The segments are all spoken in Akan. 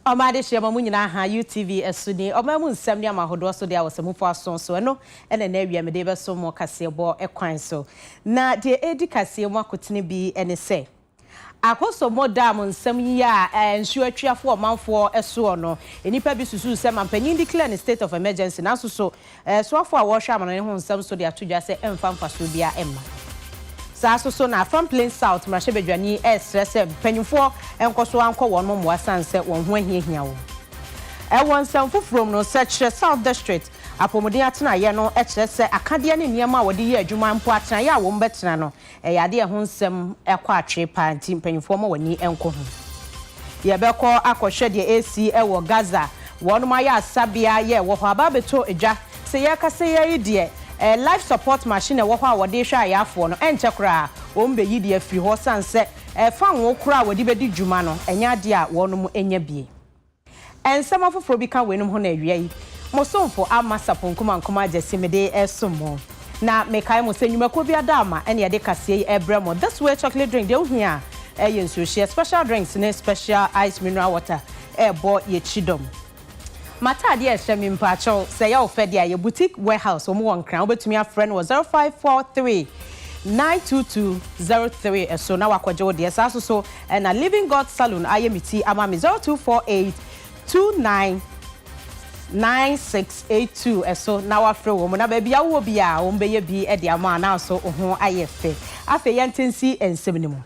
Omade shema mu nyina ha UTV esuni omamu nsem ne amahodo so de awosemu aso so no ene na awia me de be so mo kasebo ekwan so na de edi kasebo akotene bi ene se akoso modam nsem yi a nsu atwiafo omanfo eso no enipa bi susu se mampanyin declare ne state of emergency na so so afo a wo hwa amano ne ho nsem so de atodwa se emfa mfaso bia emma so na from plain south mrashe bedwani stress panyimfo enkoso anko won mo asanse won ho ahiahia wo won samfo from no search south district apomodin atena ye no se akade ne niam a wode ye adwuma mpo atena ye a wo mbetena no yade ho nsem ekwa atwe panti panyimfo mo wani enko ho ye beko akohwe de AC wo Gaza won ma ya asabia ye wo ho ababeto edwa se ye kase ye de life support machine wo kwa wode hwa ayafo no enchekra o mbe yidi afiri ho sanse fa wo kura wode bedi djuma no enya de a wonum enya bie ensem afoforo bi ka wenum ho na awia yi mosomfo amasaponkuma nkoma ajasimede esomo na mekai mo senwumako bi adama ene yede kase yi ebremo this way chocolate drink de ohia yensu share special drinks ne special ice mineral water bo ye chidom Matadi Eshemi Mpacho, say your Fedia, your boutique warehouse, or more on crown, but to me a friend was 0543 92203. So now I quadro the so and a Living God Saloon, IMT, Amami 0248 299682. So now I throw woman, baby, I will be a be at the amount now, so IFA. After Yantensi and Seminimo.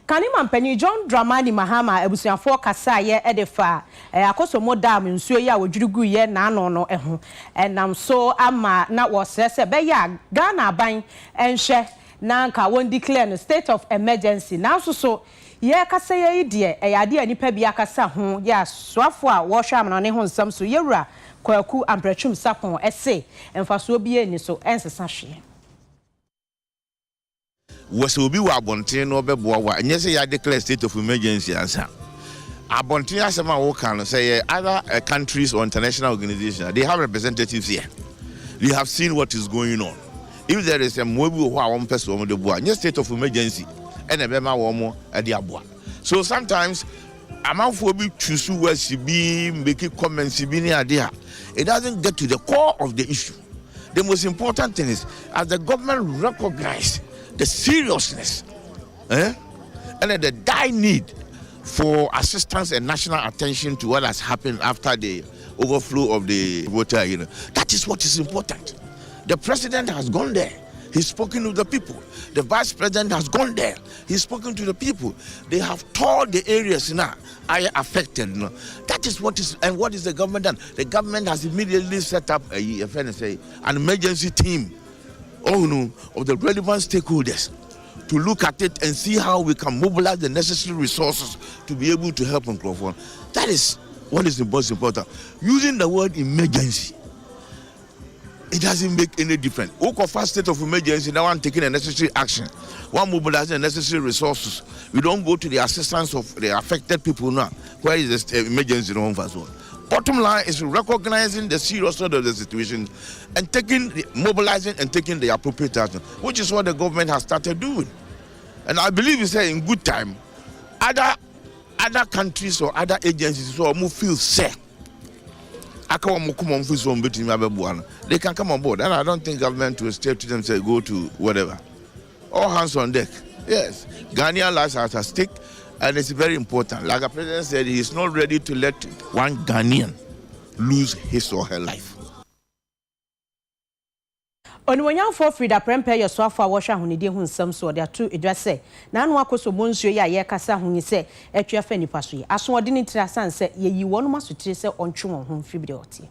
Kanima mpanyi John Dramani Mahama ebusuafo kasa ye edefa akoso modam nsuo ya wodwurugu ye na ano no eho enam so ama na wosese be ya Ghana aban enhwe na nka won declare no state of emergency na so ye kasa ye de yade anipa bi akasa ho ya soafo a wo hwa amana ne ho nsam so yewura kwaku amprachum sapon ese emfaso bi eni so ensesa hwe was will be abontin no beboa wa enye say ya declare state of emergency answer abontin asema wo kan say other countries or international organizations they have representatives here. They have seen what is going on. If there is a mobi who one person on the boa nye state of emergency and ebema wo mo e de aboa. So sometimes amanfo bi chusu wasi bi make comments bi ni ade a it doesn't get to the core of the issue. The most important thing is as the government recognize the seriousness and the dire need for assistance and national attention to what has happened after the overflow of the water, that is what is important. The president has gone there. He's spoken to the people. The vice president has gone there. He's spoken to the people. They have toured the areas now are affected. That is what is, and what is the government done? The government has immediately set up an emergency team of the relevant stakeholders to look at it and see how we can mobilize the necessary resources to be able to help Nkrofo. That is what is the most important. Using the word emergency, it doesn't make any difference. First state of emergency, now one taking the necessary action, one mobilizing the necessary resources. We don't go to the assistance of the affected people now. Where is the emergency room first one? Bottom line is recognizing the seriousness of the situation and mobilizing and taking the appropriate action, which is what the government has started doing. And I believe you say in good time, other countries or other agencies who feel safe, they can come on board. And I don't think government will stay to them and say go to whatever. All hands on deck. Yes, Ghanaian lives are at stake. And it's very important. Like the president said, he is not ready to let one Ghanaian lose his or her life. Onwanya for Frida Prempe your sofa washer hunidi hun some so there two edwase na anu akoso monsuo ya ye kasa hun se etwa fa nipa so ye aso odi ni trasan se ye yi wonu masotire se ontwe won hun fibide oti.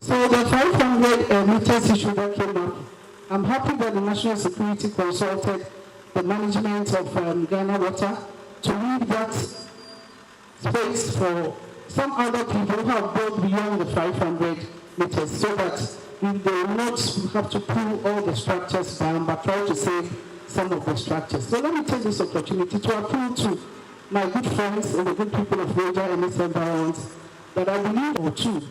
So the 500 meters issue that came up, I'm happy that the National Security consulted the management of Ghana Water to leave that space for some other people who have gone beyond the 500 meters so that they will not have to pull all the structures down but try to save some of the structures. So let me take this opportunity to appeal to my good friends and the good people of Roger and its environs that I believe or two.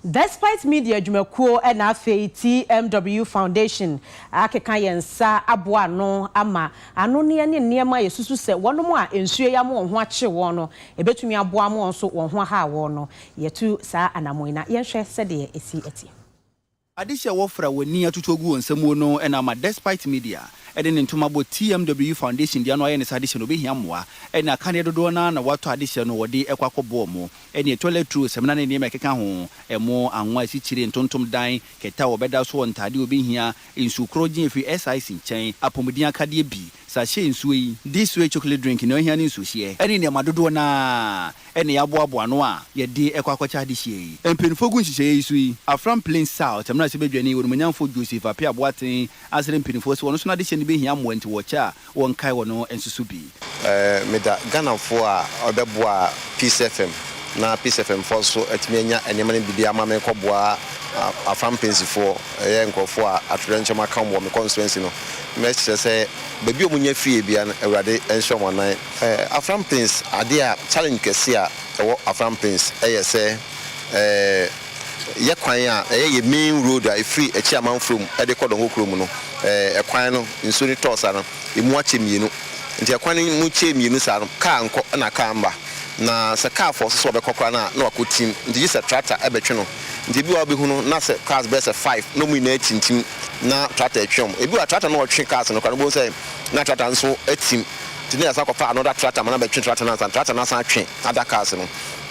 Despite media dwumakuo and afei TMW Foundation akeka yensa aboa no ama ano ne nneema yesusu se wonom a ensuo ya mo ho ache wo no ebetumi aboa mo nso wo ho ha wo no yetu saa anamoina yenhwe se de esi eti Adisha wofra woni atutogu onsemu no enama despite media ede ne ntomabo TMW Foundation dia no aye ne sadisha no behia moa ena kane dodo na wato adisha no wode ekwakobo mo ene toilet true semna ne ne mekeka ho emo anwa asichire ntontom dan keta obeda so ntade obehia ensu krogin fi SIC nchen apomudin akade bi sachet ensu yi this way chocolate drink no hia ne ensu hie ene ne madodo na ene yaboabo ano a ye de ekwakocha adisha yi empenfogu nhihye yi su yi afram plain south emna se bedwane wonu manyamfo Joseph apia boaten asere empenfo so wono so na adisha ni behia mo nti wocha won kai wono ensusu bi meda Ghana fo a obeboa Peace FM na Peace FM fo so atimianya enema ne bibia ma me koboa afam pensifo ye nkofo a atrenchema kan wo me constituency no me se baby omunya fie bia na awurade enhwe monan afam pens ade a challenge kese a ewo afam pens eye se ye kwan a ye main road a free echi amanfrom e de kodon hokrom no kwan no insuri tosa no emu ache mienu nti kwan mu che mienu sa no ka nko na ka mba na se car force so be kokra na wakotim nti se tractor e betwe no nti bi wa be hunu na se cars be se 5 no mu na tintim na tractor etwem ebi wa tractor na otwe cars no kwa no bo se na tractor nso atim nti na sa kofa another tractor ma na betwe tractor na san twe other cars no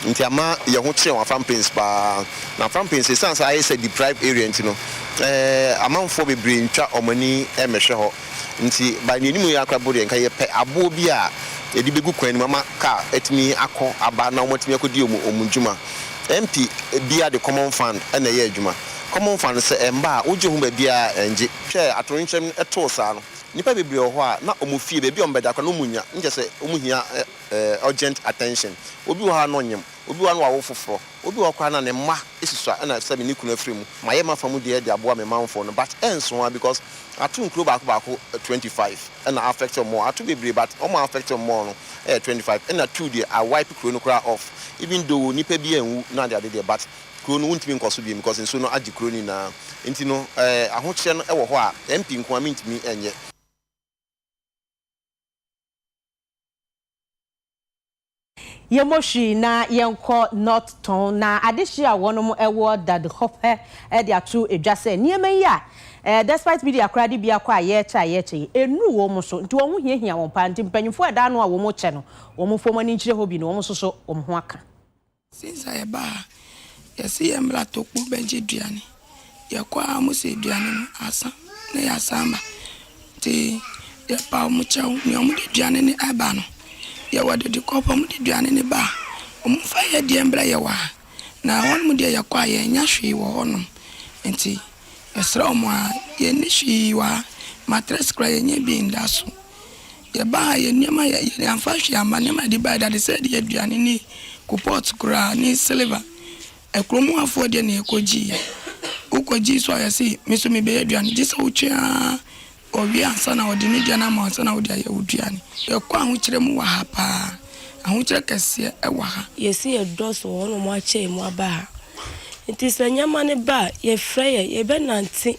nti ama ye ho kire wa farm pens pa na farm pens sense I say deprived area nti no amanfo bebre ntwa omani emehwe ho nti ba ni nimu ya kwabode nka ye pe abo bi a edi begu kwan ni mama ka etimi akọ aba na omotimi akodi omudjuma MP bia the common fund na ye adwuma common fund se emba oje hu ba bia enje hwe atorencham eto sa no nipa bebre ho a na omufie be bia ombeda kwa no munya nje se omuhia urgent attention obi ho ha no nyem obi wa no awo foforo obi wa kwa na ne ma esiso na se me ni kunu afrimu ma ye mafamu de aboa me manfo no but enso because atun kro baako 25 and affect more atu bebre but omo affect more no 25 and 2 dey I wipe kro no kra off even though nipa bi enwu na dey dey but kro no wuntimi nkoso bi because nso no agi kro ni na enti no ahoche no ewo ho a MP nko amintimi enye Yemoshi na yenko not ton na adishia wonom ewo that hope de atu edwase niema yi a despite media kradi bia kwa ye che enu wo mo so nti wo hu hiahia won pa nti mpanyimfo eda no a wo mo che no wo mo fo mani nkire hobi no wo mo so wo ho aka since I ba yesi embla toku benje duane ye kwa mo se duane no asa na ya samba ti ye pa mo chaw ni mo de duane ni aba no ya wade de kopa mu de duane ne ba omfa ya de embra ya wa na won mu de ya kwa ya nya hwe wo honom enti esra omo a ye ni hwe wa matres kra ya nya bi ndaso ya ba ya nyama ya amfa hwe ama ne ma de ba da de se de duane ni kupot kra ni silver ekromu afo de ne ekoji ukoji so ya si meso me be duane je so ucha obi ansa na odi ni diana ma ansa na odi aye uduane e kwa hu kire mu wa ha pa ahu kire kese e wa ha yesi e doso wono mo ache mu aba nti sanyama ne ba ye freye ye be nanti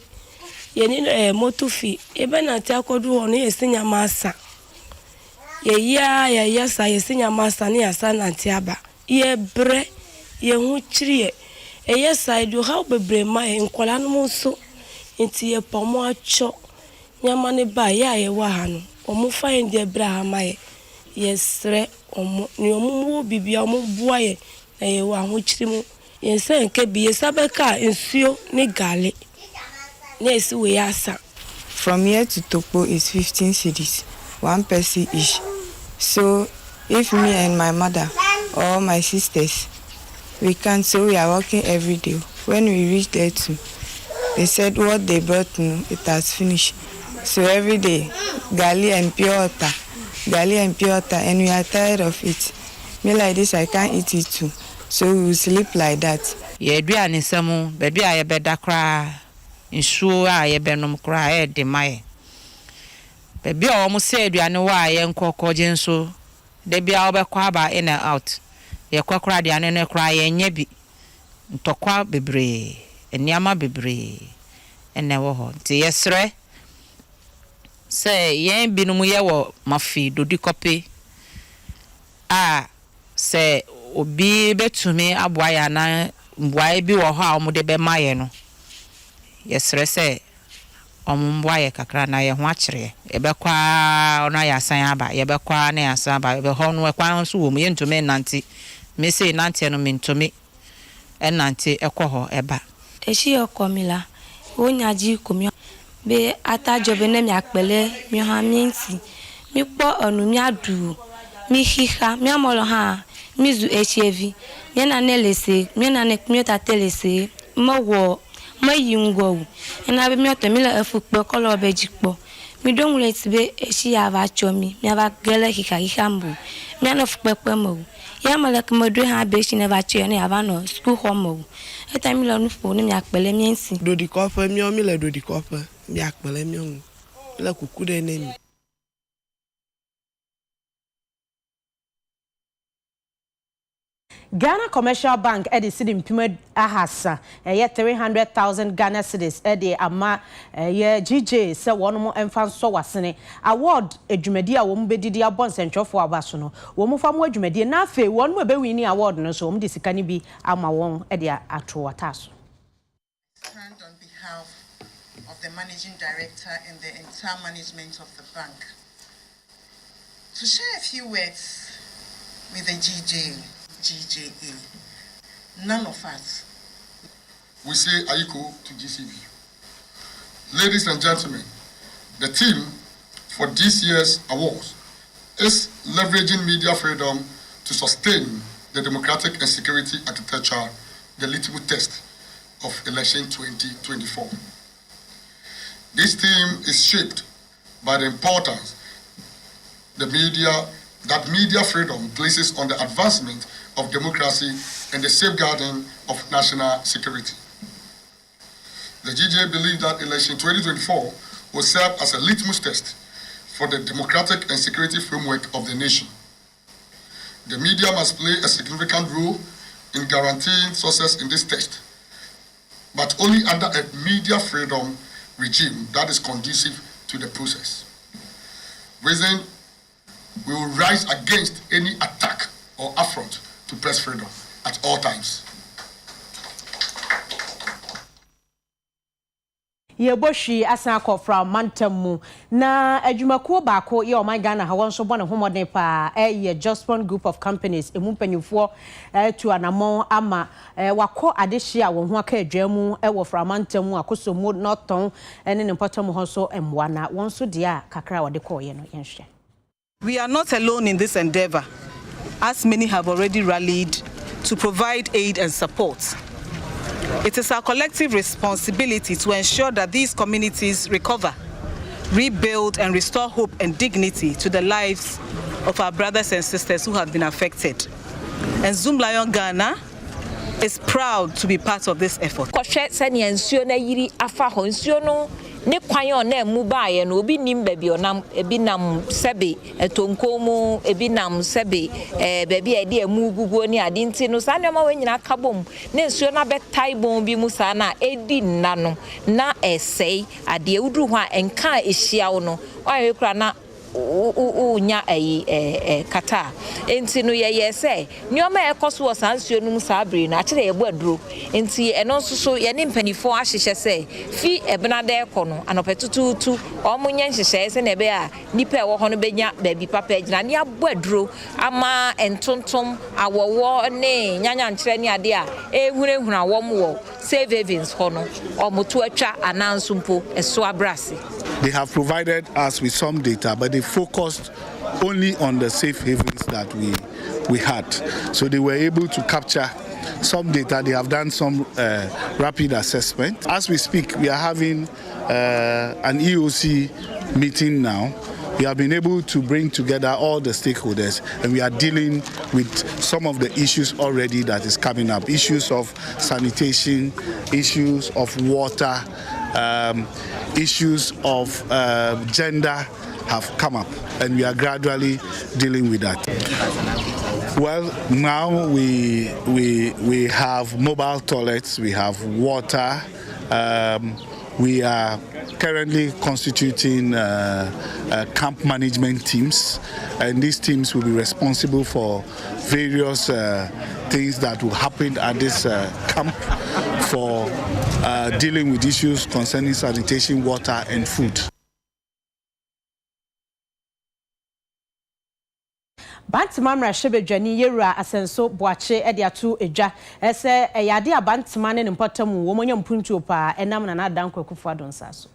ye ni motofi ye be nanti akodu hono yesi nyama asa ye ya sa yesi nyama asa ni asa nanti aba ye bre ye hu kire e ye side how bebre ma enkola no so nti ye pomo acho nyama ne ba ya ye wa ha no omo fa ende bra ma ye sre omo ni omo wo bibia omo bua ye na ye wa ho kirimu ye se nke bi ye sabeka nsuo ni gale na esi we asa. From here to Topo is 15 cities, 1 person each. So if me and my mother or my sisters we can't, so we are working every day. When we reach there too, they said what they brought no, it has finished. So every day, gali and pure water, and we are tired of it. Me like this, I can't eat it too. So we will sleep like that. Ye duane samu, baby I beda kra, insuo a ye benom kra de mai. Baby almost said duane wa ye nkoko jenso, de bia obekwa ba in and out. Ye kwakra duane ne kra ye nyebi. ntokwa bebre eniama bebre ene wo ho nti yesre se yen binumu ye wo mafi dodi kope se obi betumi aboa ya na mboa bi wo ho a omude be maye no yesre se omumboa ye kakra na ye ho akire ebekwa ona ya san aba yebekwa na ya san aba ebe ho no ekwa nso wo mu ye ntumi nanti me say nanti no me ntumi enanti ekoho eba eshi yokomila onyaji komio be atajobe na mi akpele mi ha mienti mi po onu mi adu mi hiha mi amolo ha mizu HIV mi na nelese mi na ne mi tatelese mo wo mo yingwo ina be mi otemila efukpe kolo be jikpo mi dongle tibe eshi ya ba chomi mi aba gele hiha mbu mi na fukpe mo ya malak modwe ha be shi never che na aba no school home etamila no fo ni mi akpele mi ensi dodi kofa mi o mi le dodi kofa mi akpele mi o la kukude na mi Ghana Commercial Bank edi sidi mpima ahasa 300,000 Ghana cedis edi ama GJ se wono emfa so wasene award adwumadi a wo mbedidi abon sentrofo abaso no wo mfa mo adwumadi na afi wono be wini award no so wo mde sika ni bi ama won edi atro wataso. Stand on behalf of the managing director and the entire management of the bank to share a few words with the GJA. None of us. We say Aiko to GCB. Ladies and gentlemen, the theme for this year's awards is leveraging media freedom to sustain the democratic and security architecture, the litmus test of election 2024. This theme is shaped by the importance that media freedom places on the advancement of democracy and the safeguarding of national security. The GJA believes that election 2024 will serve as a litmus test for the democratic and security framework of the nation. The media must play a significant role in guaranteeing success in this test, but only under a media freedom regime that is conducive to the process. Reason, we will rise against any attack or affront to press freedom at all times. Yeboshi asanko from Mantamu na adwumakuo baako ye oman Ghana ha won so bone homodin pa ye Jospon group of companies emumpanyufo to anamon ama wako adehia won ho aka adwamu wo from Mantamu akosomu noton ene ne potom ho so emwa na won so dia kakra wode koye no yenhwe. We are not alone in this endeavor, as many have already rallied to provide aid and support. It is our collective responsibility to ensure that these communities recover, rebuild, and restore hope and dignity to the lives of our brothers and sisters who have been affected. And Zoom Lion Ghana is proud to be part of this effort. Ne kwanyo na emu baaye no obi nim baabi onam ebi nam sebe etonkomu ebi nam sebe baabi e de emu guguo ni ade nti no sa nneoma we nyina kabom na nsuo na betai bon bi mu sa na edi nna no na esei ade ewuduru ho a enka ehia wo no oye kura na nya kata enti no ye se nneoma ekoso wo sansuo num sa abre na akire ye bo aduro enti eno nso ye ne mpanifo ahyehye se fi ebenade eko no anopetututu omunye nhyehyɛ se na ebe a nipa ewo ho no benya baabi papa agina ne abo aduro ama entontom awowo ne nyanya nkyere ne ade a ehunehuna wom wo save havens ho no omoto atwa anansumpo eso abrase. They have provided us with some data, but they focused only on the safe havens that we had. So they were able to capture some data. They have done some rapid assessment. As we speak, we are having an EOC meeting now. We have been able to bring together all the stakeholders, and we are dealing with some of the issues already that is coming up. Issues of sanitation, issues of water, issues of gender have come up, and we are gradually dealing with that. Well, now we have mobile toilets, we have water. We are currently constituting camp management teams, and these teams will be responsible for various things that will happen at this camp for dealing with issues concerning sanitation, water, and food. Bantima mrashebe dwani yewura asenso boache ede ato edwa ese eyade abantima ne mpotamu wo monya mpuntuo pa enam na nadan kwakufu adonsa so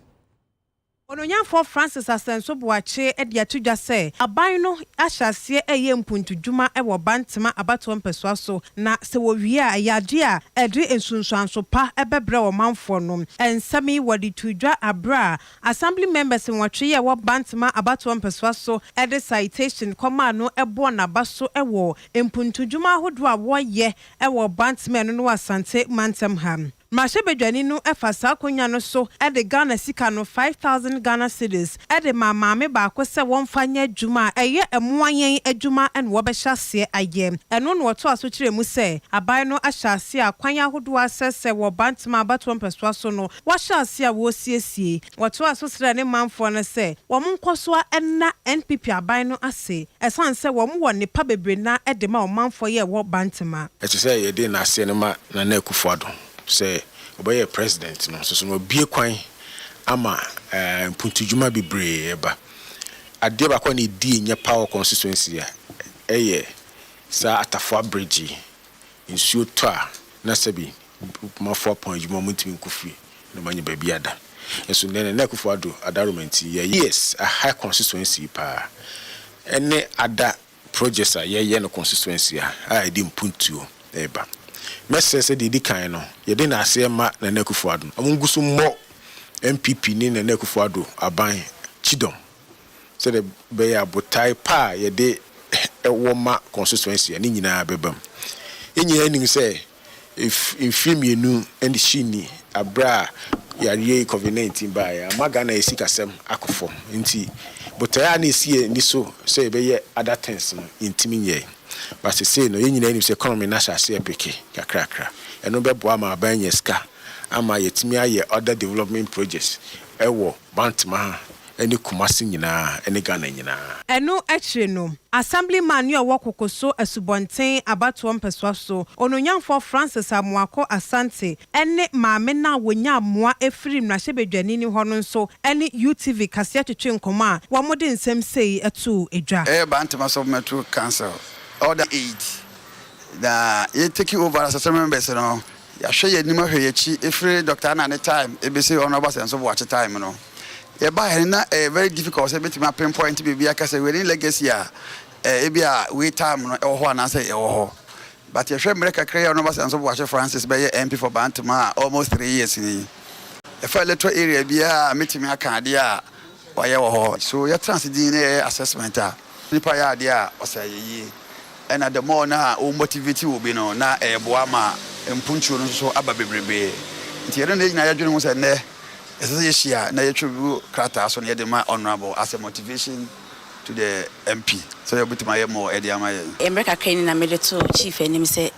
Ononyanfo Francis Asenso Boache ede atudwa se aban no ahyase eye mpuntudwuma ewo bantima abato mpeswa so na se wo wie a yade a ede ensunsuanso pa ebebre wo manfo no ensami wodi tudwa abra assembly members nwotwe ye wo bantima abato mpeswa so ede citation koma no ebo na baso ewo mpuntudwuma hodo a wo ye ewo bantima no no asante mantem ham Mashebe dwani no efasa konya no so ede Ghana sika no 5000 Ghana cedis ede maame ba ko se wonfanya adwuma eye emoayen adwuma en wo be hyase aye eno no to aso kire mu se aban no ahyase akwan ahodo asese wo bantima abato mpeswa so no wo hyase a wo siesie wo to aso sere ne manfo no se wo monkoso enna NPP aban no ase esan se wo mo wo ne pa bebre na ede ma wo manfo ye wo bantima e ti se ye de na ase ne ma na akufuado say obey president no so no bie kwan ama puntujuma bebre eba ade ba kwa ne di nya power constituency a eye sa atafo bridge insuo to a na sabi ma 4 point juma mutimi kufi no manye ba biada eso ne na kufuado adarment yes a high constituency pa ene ada projects a ye no constituency a di mpuntuo eba Messese di kan no ye de na ase ma na nakufuado amungusu mo MPP ni na nakufuado aban chidom se de be ya botai pa ye de ewo ma constituency ni nyina bebam enyi anim se if infimienu and shini abra yare COVID-19 ba ya maga na esikasem akofom nti botai na esie ni so se be ye other things no intimi ye but say no yenyina anim se economy na hyase epeke kakrakra eno bebo ama abanye ska ama yetimi aye other development projects ewo bantima eni kumasi nyina eni Ghana nyina eno akire no assemblyman yo wokokoso asubonten abato mpeswa so ononyanfo Francis Amuako Asante ene maame na wonya amoa efiri mrahebedwani ni ho no nso ene UTV kase atwetwe nkoma wo mode nsem sei etu edwa bantima so metro council order 8 da you take over as assembly members no ya hwe ye nima hwe yechi efiri Dr. na time ebese honorable senso watch time no ye ba na very difficult say betima pinpoint be akase we legacy a ebia we time no e ho na say e ho but ye hwe America clear honorable senso watch Francis be MP for Bantima almost 3 years ni e fa electoral area bia metimi aka de a waye ho so ye transdine assessment a nipa ya de a osaye and at the more na o motivate will be no na eboa ma mpunchu no so aba bebrebe nti ere na nyina yadwene ho se ne ese yeshia na yetwu krata so na yede ma honorable as a motivation to the MP so you bit my more ede ama ye America kani na me to chief enim se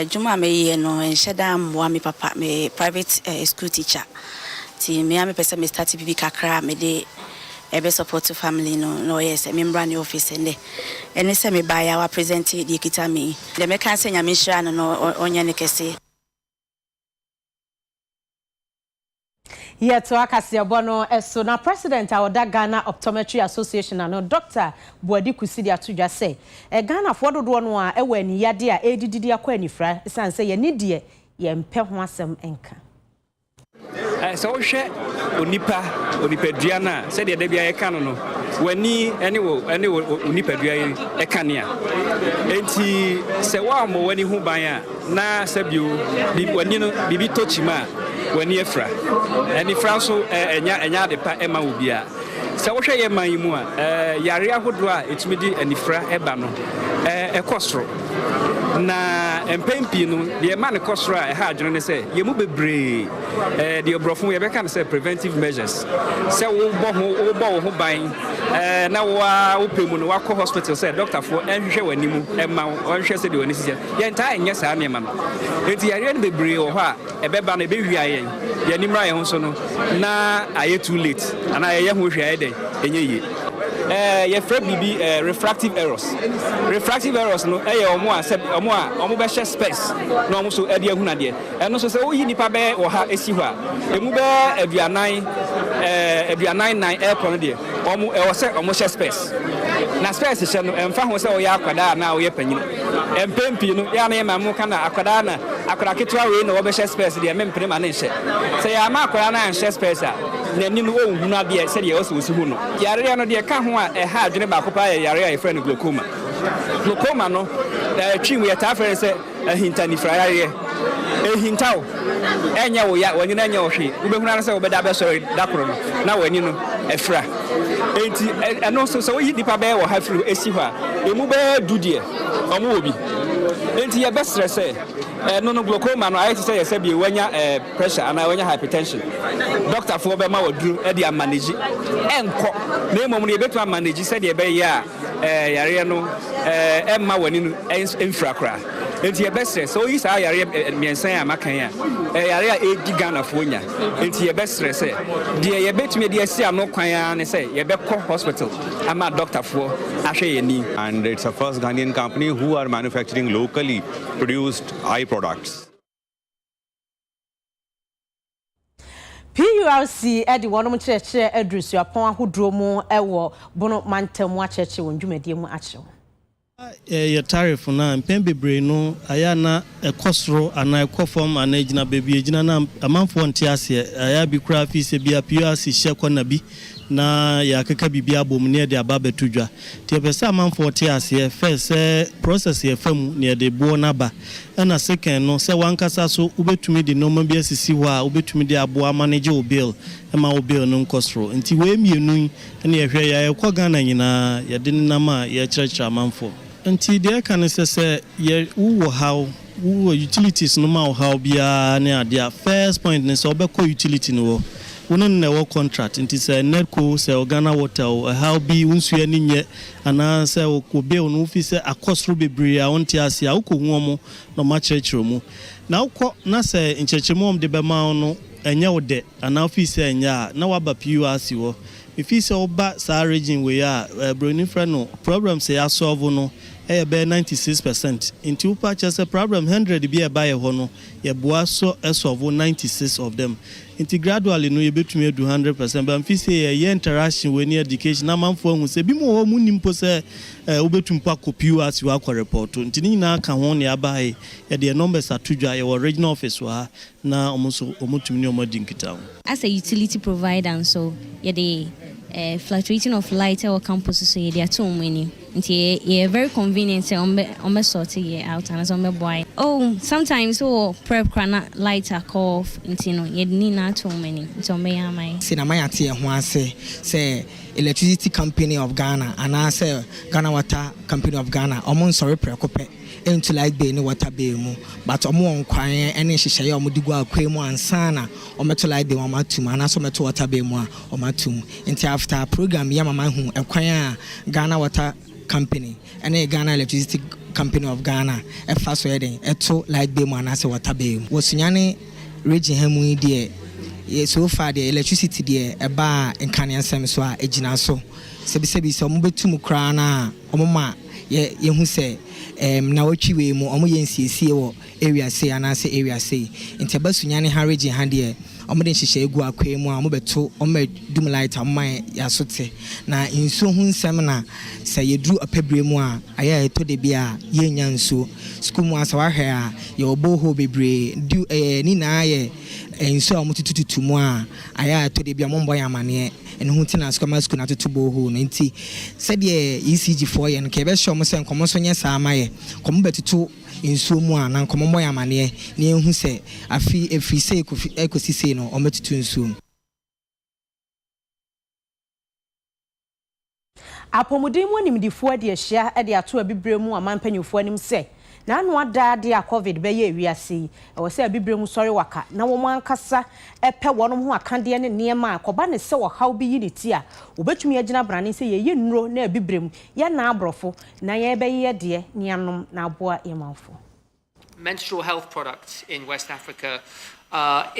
juma me ye no ensheda mwa me papa me private school teacher ti me am pese me start bibi kakra me de ebe support to family no yes me mbra ni office nde ene se me buy our present di kita me le me kan se nya me hira no onya ne kese Yeto akase bono eso na president awoda Ghana Optometry Association no Dr. Boadi Kusidi atudwa se Ghana fo dodo no a ewa aniyade a edididi akwa anifra sanse ye ni de ye mpe ho asem enka so hwe onipadua na se de bia ye kan no wani ene onipadua ye kan ya enti se wa mo wani hu ban a na sabio wani no bibi tochima wani efra eni franso enya de pa ema obia se wo hwe ye man mu a yare ahodo a etumi di anifra eba no ekosro na empempi no de man ekosro a ha adwene ne say ye mu bebre de obrofo ye beka say preventive measures say wo bo ban na wo pemu no wakọ hospital say doctor for enhwehwe wanimu emma onhwe say de wani sisi ye ntaa enye saa me ma no enti yare no bebre wo ho a ebeba na ebewia ye nimra ye ho so no na aye too late ana ye ho hwia ye den enye ye ye frɛ bibi refractive errors no ye omo be share space na omo so ade ahuna de eno so sɛ oyi nipa be wo ha esi ho a emu be aduanan airport de omo wo sɛ omo share space na space hye no emfa ho sɛ wo ya akwada na wo ye panyin empempi no ya na ye mamu kana akwada na akwada ketwa we na wo be share space de mempene ma ne nhye sɛ ya ma akwada na share space a na ni no ohunu ade sɛ de wo so osi hu no yare no de ka ho a ha adwene ba kopa yare a friend glaucoma no twim ye ta friend sɛ ahintani frayare ehintao enya wo ya wani na enya wo hwe ubehuna na sɛ wo bɛda bɛ sɔre dakoro no na wani no efra enti ɛno so sɛ wo yi nipa bɛ wo ha firi esi hɔ a emu bɛ dudie ɔmo obi enti ye bɛ stress no glaucoma no ayɛ sɛ yɛsɛ bi wanya pressure ana wanya hypertension doctor for be ma waduru e dey manage enko na emom no yebetuma manage sɛ de be ya yare no emma wani no enfra kra enti yebesre so yi sa yare miensan amakan a yare a edi Ghana fo nya enti yebesre sɛ de yebetumi de asi ano kwan ne sɛ yebekɔ hospital ama doctor for ahwe yeni. And it's a first Ghanaian company who are manufacturing locally produced eye products. PURC edi wonom kyerɛkyerɛ adrusu apon ahodro mu ɛwɔ bono mantam akyerɛkyerɛ wɔn dwumadie mu akyerɛw. Your tariff na mpem bebre no aya na ekosro ana ekofom ana ejina bebi ejina na amanfo nte ase aya bi kura fi se bia PURC hye kɔna bi na ya keka bibia abom ne de aba betudwa te pese amanfo te ase first process ye fam ne de bo na ba na second no se wankasa so ubetumi de normal bi asisi ho a ubetumi de abo manage o bill ma o bill no nkosro nti we mienu ne ye hwe ya ekɔ Ghana nyina ye de nama ye kyerɛkyerɛ amanfo nti de ka ne se ye wo how wo utilities no ma how bia ne ade first point ne se obekɔ utility no wo wonon na wo contract nti se netco se Ghana water o how bi unsu ani nye ana se ko bill no fi se akosro bebre a wonte ase a wo hu omo no ma kyerɛkyerɛ mu na wo na se nkyerɛkyerɛmu de be ma no enye wo de ana fi se enya na waba PURC wo if you say oba sa region we are broni friend no problem say ya solve no e be 96% into purchase a problem 100 be buy ho no ye boa so solve 96 of them into gradually no ye betumi do 100% but if say ye interaction we ni education na manfo hu say bi mo ho munim po say obetum pa copy as you akwa report nti ni na ka ho ne abai ye the numbers atudwa ye regional office wa na omutumi ni omadinkita as a utility provider so ye the fluctuating of light or campus so they are too many nti ye very convenient on sort ye out and on boy sometimes prep crana light are off nti no ye ni na too many so me am sinama ya tie ho ase say electricity company of Ghana and say Ghana water company of Ghana omon sorry prekope into like be no water be mu but omo on kwan ene hyehyɛ ya omo digu akwa mu ansana ometo like be omo atum ana so meto water be mu a omo atum into after program ya mama hu ekwan a Ghana water company ene Ghana electricity company of Ghana e fa so eden eto like be mu ana se water be mu wosunyane region hamu die so far the electricity die eba nkaneasem so a ejina so sebi so omo betum kra na omo ma ye hu se na wachi we mu omo yensiesie wo area say anase area say nti basunyane ha region ha de omo de hyehyɛ egu akwa mu a omo beto omo dum light amman ya sote na nso hu nsɛm na sɛ yeduru apabre mu a aya eto de bia yenya nso school mu asa wahwɛ a ye obo ho bebre du ni na ye nso a omo tututu mu a aya eto de bia mo mbɔ yamane ene hu tina skoma school na tutubo ho no nti sɛ de ECG4 ye no ke be hye omo sɛ nkomo so nye saa amaye komo betutu inso mu a na nkomo mbɔ yamane ne ehu sɛ afi sɛ ekosisi no ometutu nso Apomuden mu nimdifo de ahia de ato abibire mu amampanyufo anim se na anu ada de a covid be ye wiase e wo se abibire mu sori waka na wo ankasa epe wonom ho akande ne niema akoba ne se wo haw bi yiniti a obetumi agina brane se ye nnuro na abibire mu ye na abrofo na ye be ye de nianom na aboa yemanfo. Menstrual health products in West Africa are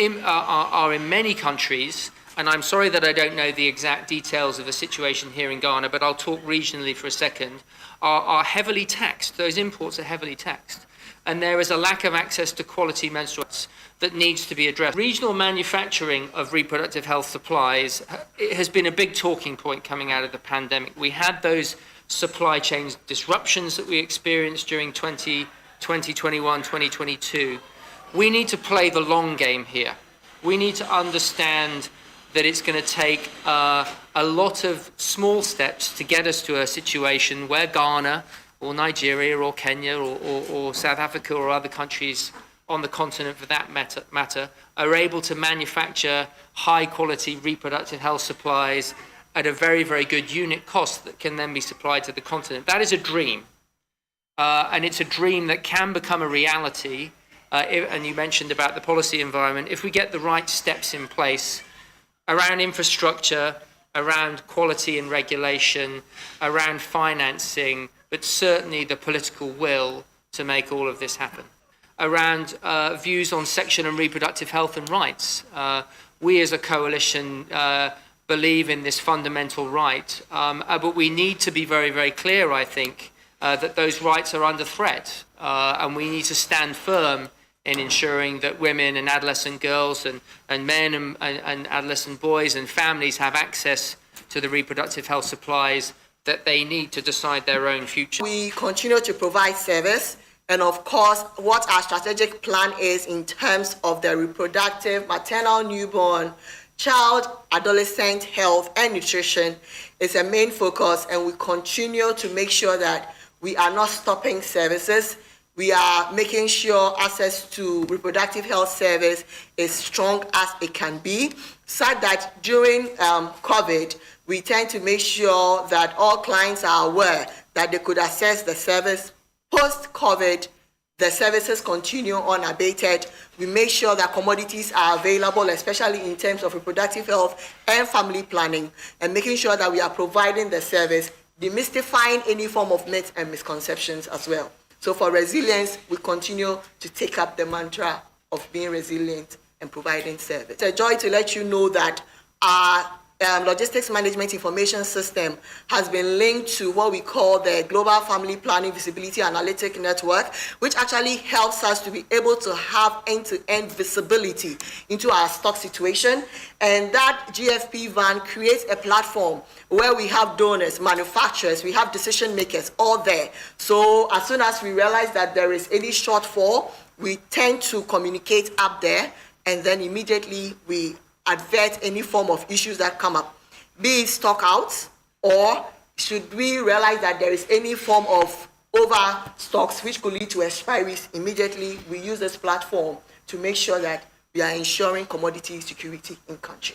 in many countries, and I'm sorry that I don't know the exact details of the situation here in Ghana, but I'll talk regionally for a second, are heavily taxed. Those imports are heavily taxed. And there is a lack of access to quality menstruals that needs to be addressed. Regional manufacturing of reproductive health supplies has been a big talking point coming out of the pandemic. We had those supply chain disruptions that we experienced during 2021, 2022. We need to play the long game here. We need to understand that it's going to take a lot of small steps to get us to a situation where Ghana or Nigeria or Kenya or South Africa or other countries on the continent for that matter are able to manufacture high quality reproductive health supplies at a very, very good unit cost that can then be supplied to the continent. That is a dream. And it's a dream that can become a reality. And you mentioned about the policy environment. If we get the right steps in place around infrastructure, around quality and regulation, around financing, but certainly the political will to make all of this happen. Around views on sexual and reproductive health and rights. We as a coalition believe in this fundamental right, but we need to be very, very clear, I think, that those rights are under threat, and we need to stand firm in ensuring that women and adolescent girls and men and adolescent boys and families have access to the reproductive health supplies that they need to decide their own future. We continue to provide service, and of course, what our strategic plan is in terms of the reproductive, maternal, newborn, child, adolescent health and nutrition is a main focus, and we continue to make sure that we are not stopping services. We are making sure access to reproductive health service is strong as it can be, such that during COVID, we tend to make sure that all clients are aware that they could access the service. Post-COVID, the services continue unabated. We make sure that commodities are available, especially in terms of reproductive health and family planning, and making sure that we are providing the service, demystifying any form of myths and misconceptions as well. So for resilience, we continue to take up the mantra of being resilient and providing service. It's a joy to let you know that our logistics management information system has been linked to what we call the Global Family Planning Visibility Analytic Network, which actually helps us to be able to have end-to-end visibility into our stock situation. And that GFP van creates a platform where we have donors, manufacturers, we have decision makers all there. So as soon as we realize that there is any shortfall, we tend to communicate up there, and then immediately we advert any form of issues that come up, be it stock outs, or should we realize that there is any form of overstocks which could lead to expiries, immediately we use this platform to make sure that we are ensuring commodity security in country.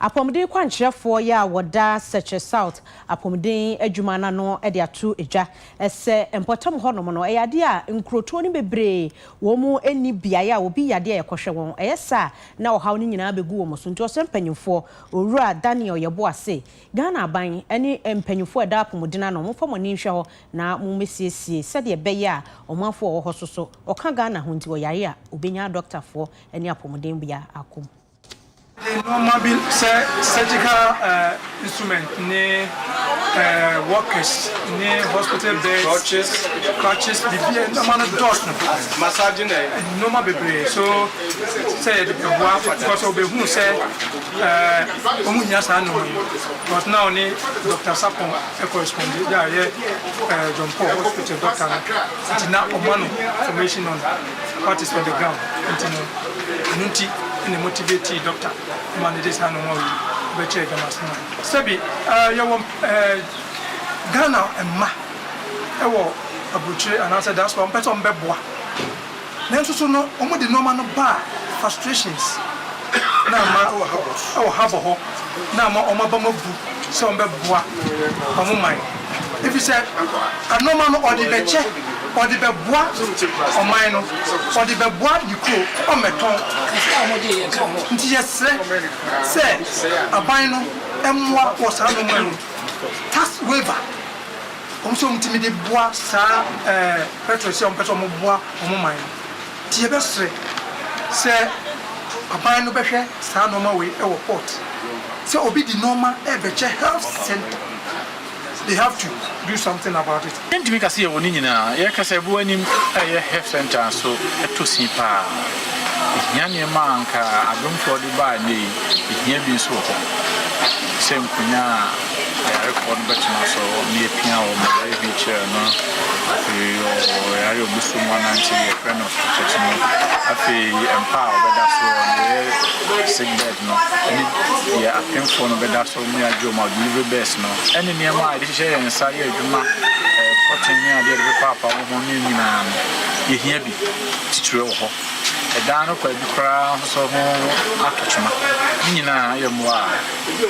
Apomden kwankyerefo ya woda seche south apomden adwumana no e de ato eja ese empotam honom no eyade a nkroto ni bebre wo mu eni biaye a obi yade e kohwe won eyesa na ohaw ni nyina begu wo so nti osempanyimfo owura Daniel Yebo ase Ghana ban eni empanyimfo da apomden na no mo famo ni hwe ho na mo mesiesie se de beye a omafo wo ho soso oka Ghana ho nti wo yare a obenya doctor fo eni apomden bia akom. The normal surgical instrument, workers, hospital beds, crutches, normal doors, massaging, normal baby. So, say the work because of the who said, but now Dr. Sapon, a correspondent, John Paul Hospital doctor, it's now information on what is on the ground. In the motivated doctor, manages animal better than Sebi, Ghana and Ma, a butcher, and answer that's one person bebois. Then to know only the normal bar frustrations. na ma o habo ho na ma o ma ba ma bu se on be boa o mo man if you say anoma no odi be che odi be boa o man no odi be boa di ko o meton nti yesre se aban no emwa wo sa no man tax waiver so mtimi de boa sa petroleum peso mo boa o mo man ti e be sre se aban no behwe sa normal way e wo port se obi di normal e be che health center they have to do something about it. Enti mi kasi e woni nyina ye kasa bu anim e health center so eto si pa nyane ma anka adomfo de ba ni hia bi so ko se nkunya ya record betina so ni pia o ma bi chair no ya yo busu mwana nti friend of teaching afi empower be da so sick bed no ni ya apemfo no be da so mi ajo ma deliver best no ene ni ma ade hye nsa ya adwuma poteni ade de papa wo ni nyina ye hia bi titire wo ho edano kwa bi kra so ho akachuma nyina ya mwa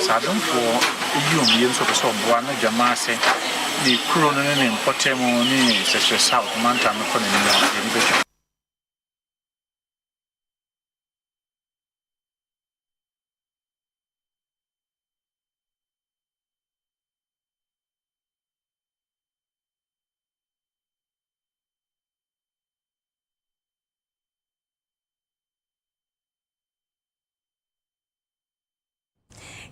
sadonfo yi nso so boa na jama se ni kuro no ne mpotemo ni sexual south manta no ko ne ni be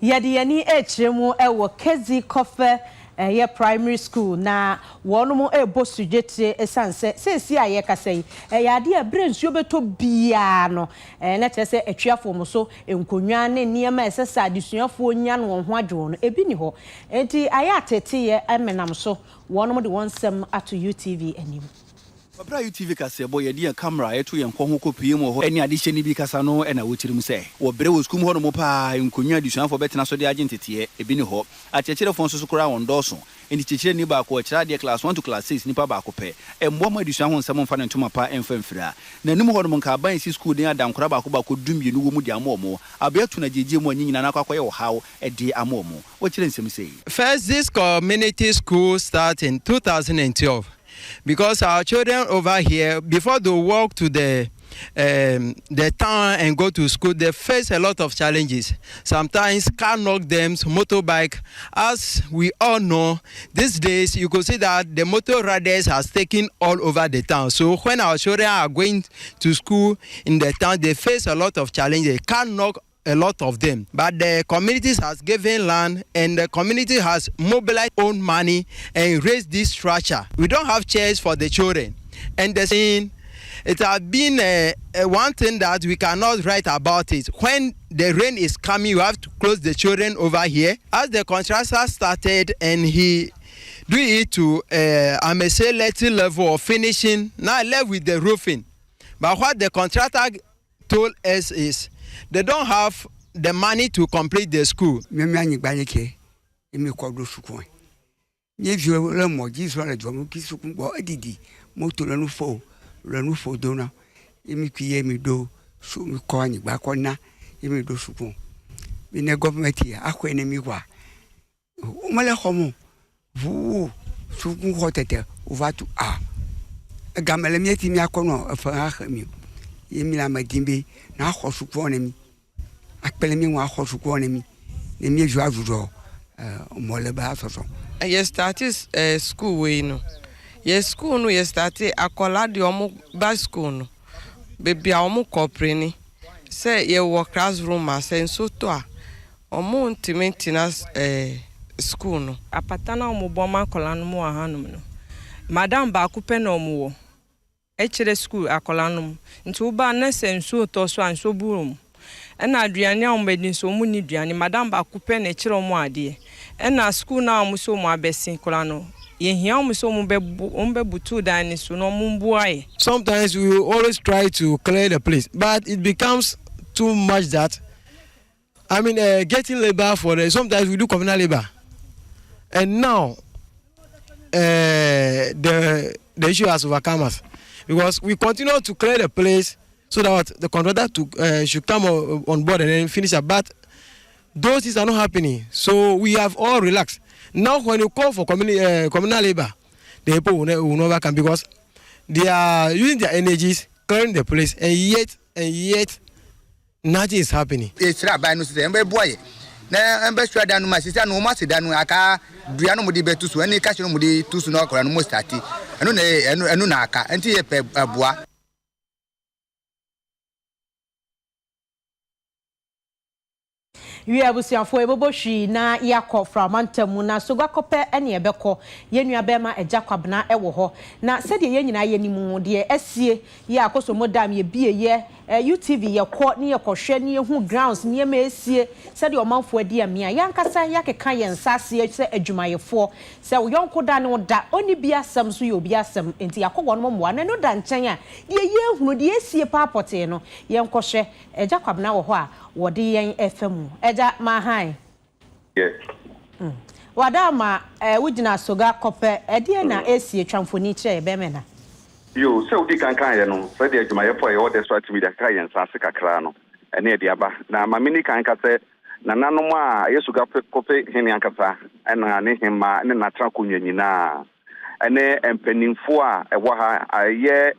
Yadiani echemu ewo kezi kofe ye primary school na wono ebo sujete esanse sesi aye kasei yade e brensuo beto bia no na chese etwiafo mo so enkonwa ne niema esesa adesuafo nya no ho adwo no ebi ni ho enti aye atete ye emenam so wono de wonsem ato UTV anim Babra UTV kase boy ye camera yeto ye nkwo kopie mo ho eni ade hyeni bi kasa no na wotirim se wo bre wo skum ho no mo pa nkonwa disuanfo betena so de agentete ebi ni ho achechire fon so kora won doso eni chechire ni ba ko chira de class 1 to class 6 ni pa ba ko pe embo ma disuan ho nsem mfa ne ntoma pa emfamfira na nim ho no mo nka ban si school din adam kora ba ko dumie no wo mu de amomo abeatu na jeje mo anyina na akwakoye wo hawo e de amomo wo chire nsem sei. First, this community school started in 2012 because our children over here, before they walk to the town and go to school, they face a lot of challenges. Sometimes car knock them, motorbike. As we all know, these days you could see that the motor riders has taken all over the town. So when our children are going to school in the town, they face a lot of challenges. Car knock a lot of them, but the communities has given land and the community has mobilized own money and raised this structure. We don't have chairs for the children, and the thing, it has been one thing that we cannot write about it. When the rain is coming, you have to close the children over here. As the contractor started and he do it to I may say little level of finishing, now left with the roofing. But what the contractor told us is they don't have the money to complete the school. Yes, that is school way no. Yes, school no. Yes, that is akola di omo ba school no. Baby omo kopre say ye work classroom asen so to a omo ntimentina school no. Apatana omo boma akola no mo ahanum no. Madam ba ku pe na omo wo. Echere school akola no. Nti wo ba na senso to so anso burum. Ena aduane a ombedin so mu ni duane madam ba ku pe na echere omo ade. Ena school na omo so mo abesin kola no. Ye hia omo so mo be butu dan so no mo mbuaye. Sometimes we always try to clear the place, but it becomes too much that I mean getting labor for sometimes we do communal labor. And now the issue has overcome us because we continue to clear the place so that the contractor should come on board and then finish up. But those things are not happening. So we have all relaxed. Now when you call for communal labor, the people will never come because they are using their energies, clearing the place, and yet nothing is happening. It's not by no boy. Na mbeswa danu masisi anu masi danu aka duano mudi betu so eni kashi no mudi tusu no akora no mo start enu na aka enti ye pe aboa. We abusiafo ebobohwi na yakọ from antamu na sogakope ene ebekọ yenua bema ejakwabna ewo ho na sede ye nyina ye nimu de esie ye akoso modam ye bieye UTV ye kọ ne ye kọhwe ne ye hu grounds ne ye ma esie sede omanfo adi amia yankasa yakeka ye nsase se adwumayefo se yonko da ne da oni bia sam so ye obi asam enti yakọ no mo na no da nchen a de ye hunu de esie paapote no ye nkọhwe ejakwabna wo ho a wodi yen FM eja ma han yes wadama wujina soga kope ede na esi twamfoni kire be me na yo se udi kan ye no se de adwuma ye for ye order start media ka ye nsase kakra no ene e de aba na ma mini kan ka se na nanom a yesu ga kope hene ankasa ena ne hema ne natra konwanyina ene empanimfo a ewo ha aye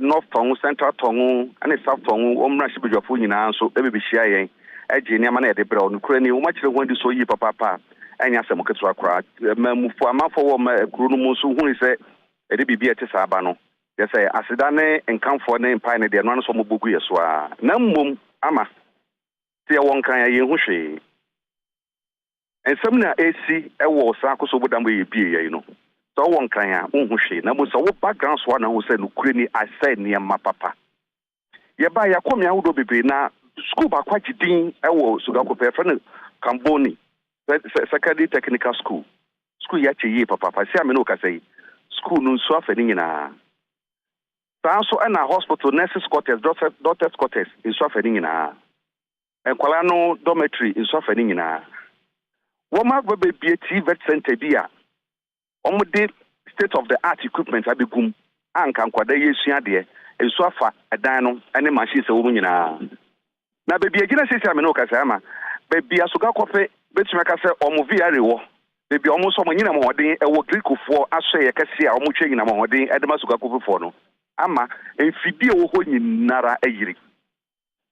North Tongu, Central Tongu, and South Tongu, Omrashi Bujafo nyina so ebebihia yen eje niama na edebra onukrani wo machire won di so yi papa anya asem ketu akra mamufo amafo wo ma kru no mu so hu se ede bibia te sa aba no ye say aseda ne enkamfo ne mpai ne de no so mo bogu yeso a na mmom ama te won kan ye hu hwe ensem na esi ewo sa akoso bodam ye bie ye no so won kan ya unhwe na mo so wo background so na ho se no kurani asai ne ma papa ye ba ya komia wo do bebe na school ba kwa gidin ewo Sugakope friend Kamboni secondary technical school ya che papa si ameno ka say school no so afani nyina so na hospital nurses quarters doctors quarters so afani nyina enkwala no dormitory so afani nyina wo ma bebe vet center bia omode state of the art equipment abegum anka nkwada yesua de enso afa edan no ene machine se wo nyina na bebi agina sisi ameno ka say ama bebi Sugakope betuma ka say omo viare wo bebi omo so nyina mo hoden ewo grikofo aso ye kase a omo twa nyina mo hoden edema Sugakope fo no ama enfidie wo ho nyinara ayiri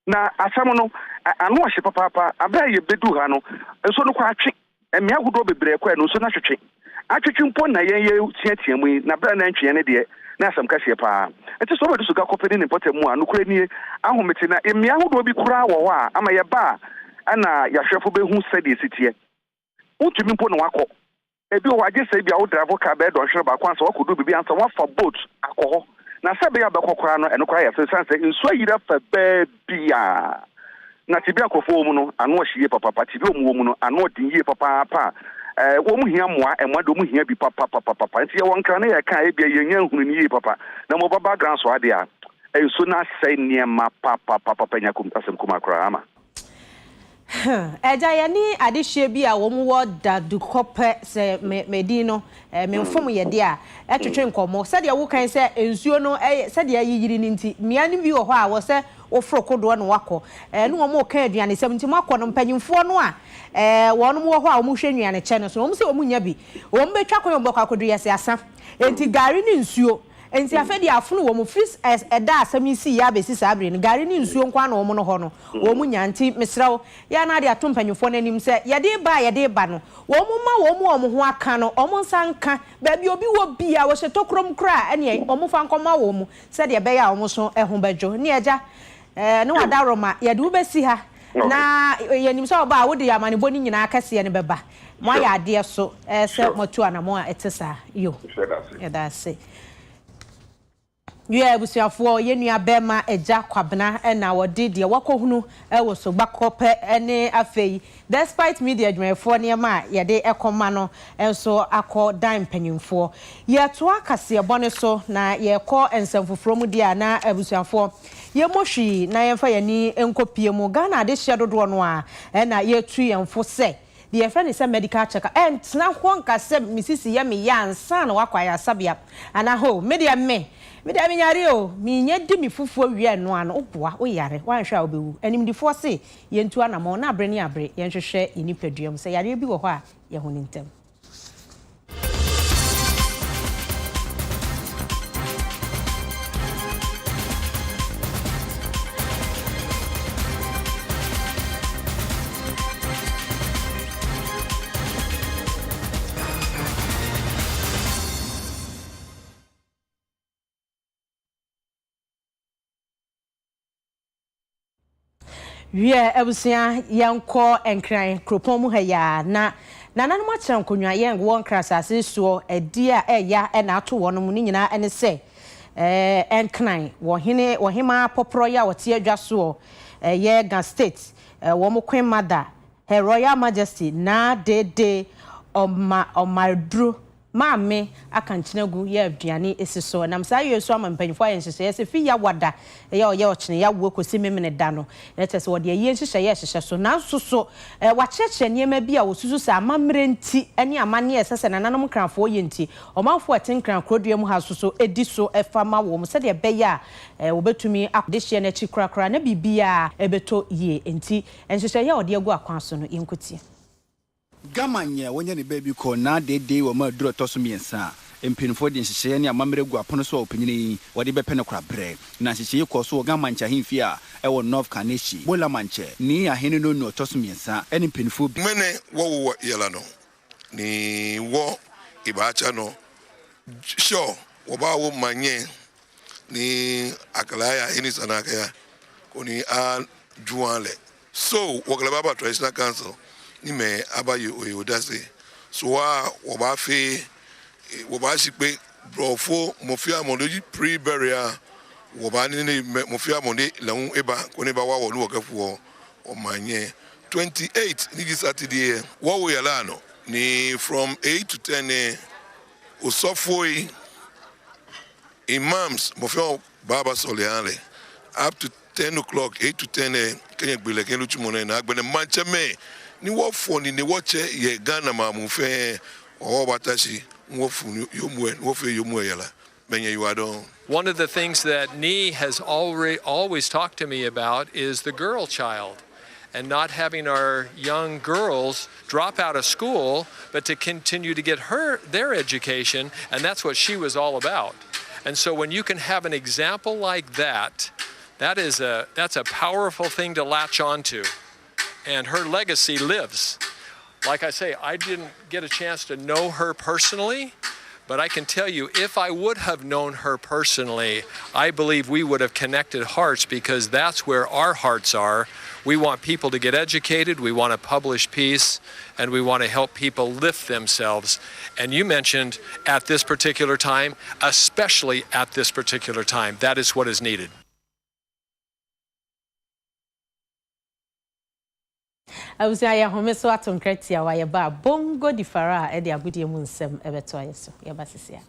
na asam no anu ahye papa abra ye bedu ha no enso no kwa atwe emia godo bebre kwa no so na twetwe atwetwe mpo na ye tiatia mu na bra na ntwe ne de na asam kase pa enti so be Sugakope ni potemu anu kura ni ahometi na emia godo bi kura wo a ama ye ba ana yahwefo be hu sede sitie utumi mpo na wakọ ebi o waje se bia o drive car be do hwere ba kwansa wakodo bibi ansa wafa boat akọ na sebe ya bekokora no eno kwa ya se sanse nso yira fa bia na tibi akofo mu no anu ohie papa tibi omu mu no anu odin yie papa wo mu hia moa emwado mu hia bi papa nti ye wonka na ye ka e bia ye nya hunu ni yie papa na mo baba grand so ade a enso na sei niema papa nya kum asem kuma kra ama eja ya ni adehye bi a wo mu wo Sugakope se medino memfom ye de a etwetwe nkomo se de wo kan se ensuo no se de yiri ni nti mia ni bi wo ho a wo se wo frokodo no wako no wo mo kan aduane sem nti mako no mpanyimfo no a won mo wo ho a wo mu hwe aduane che no so wo mu se wo mu nya bi wo mbetwa kon mbọ kwakodo yesi asa enti gari ni nsuo enti afedi afunu wo mu freeze eda asamisi ya besi sabre ni gari ni nsuo nkwa na wo mu no ho no wo mu nyanti misrawo ya na de atompanyufo nanim se ye de ba no wo mu ma wo mu ho aka no o mu nsanka ba bi obi wo bia wo hye tokrom kra ene o mu fa nkoma wo mu se de be ya wo mu so ehun bejo ni eja ne wada roma ye de wo besi ha na ye nim so ba wo de amane boni nyina akase ne beba mo ya ade so se motu anamo a etesa yo ya da se Yue busuafo yenua bema eja kwabna na wodi de wakohunu wo Sugakope ene afei despite media adwumefo ne ma ye de ekoma no enso akọ dan panyimfo ye to akase bone so na ye kọ ensamfoforo mu dia na abusuafo ye mohwi na ye fa yani enkopie mu Ghana de hye dodo no a na ye tu yemfo se the friend is a medical checker and na hon ka se misisi ye me ya ansa na wakwa ya sabia ana ho media me Midday minyare o, mi nye di mi fufuo wie no ano oboa oyare. Wan hwa obewu. Animdifo se yentu anamo na abre ni abre. Yenhwehwe inipaduam se yare bi wo ho a ye ho nintem. Wie ebusia yanko enkran kropon mu ha ya na nananum akyerɛ nkonwa yɛn wɔ nkrasase suo edi a ɛya ɛna ato wɔn mu ni nyina ɛne sɛ enkran wɔ hema poporo ya wɔte adwa so yɛ Gan State wɔ mo Queen Mother Her Royal Majesty na dede omadru maame akankyinagu ye aduane esiso nam sa yesu amampanyfo ayenhyehyɛ ye se fi ya wada ye oyɛ ɔkyene ya wo kosi memene da no na tese wode ye nhyehyɛ ye hyehyɛ so na soso wakyerɛkyerɛ niema bi a wosusu sa amamre nti ane amane esese nananom kranfo ye nti ɔmanfo atenkran krodua mu ha soso edi so efama wo mu sɛ de bɛyɛ a wobetumi akodehye na chi krakra na bibia ebeto ye nti nhyehyɛ ye ɔde agu akwan so no yenkotie Gamanya when you baby call na de wo ma duro toso miensa empinfo de nhyehyɛ ne amamre gu apono so opanyini wɔde bɛpɛ no krabrɛ na nhyehyɛ kɔ so Gamancha himfi a ɛwɔ North Kaneshi Bola Manche ni ahene no no toso miensa ɛne empinfo mene wo yela no ni wo ibacha no sure wo ba wo manye ni akalaya ini sanaka ya koni a juanle so wo global traditional council ni me abaye oyodase so wa ba fe wo ba si pe brofo mo fi amodoji pre burial wo ba ni mo fi amode lehun eba ko ni ba wa wo lu okafo o manye 28 ni Saturday wo yala no ni from 8 to 10 osofoi imams mo fi baba soliale up to 10 o'clock 8 to 10 kenya gbele ken lu tumo na agbene manche me ni wo foni ni wo che ye Ghana ma mu fe o batashi wo funu yomwe wo fe yomwe yala benye you adon. One of the things that Nee has always talked to me about is the girl child and not having our young girls drop out of school but to continue to get their education, and that's what she was all about. And so when you can have an example like that, that's a powerful thing to latch onto. And her legacy lives. Like I say, I didn't get a chance to know her personally, but I can tell you, if I would have known her personally, I believe we would have connected hearts, because that's where our hearts are. We want people to get educated, we want to publish peace, and we want to help people lift themselves. And you mentioned at this particular time, especially at this particular time, that is what is needed. I was saying, I'm so at on Cretia, why about Bongo di Farah, Eddie Agudi Munsem, Ebeto, yes, Yabasisia.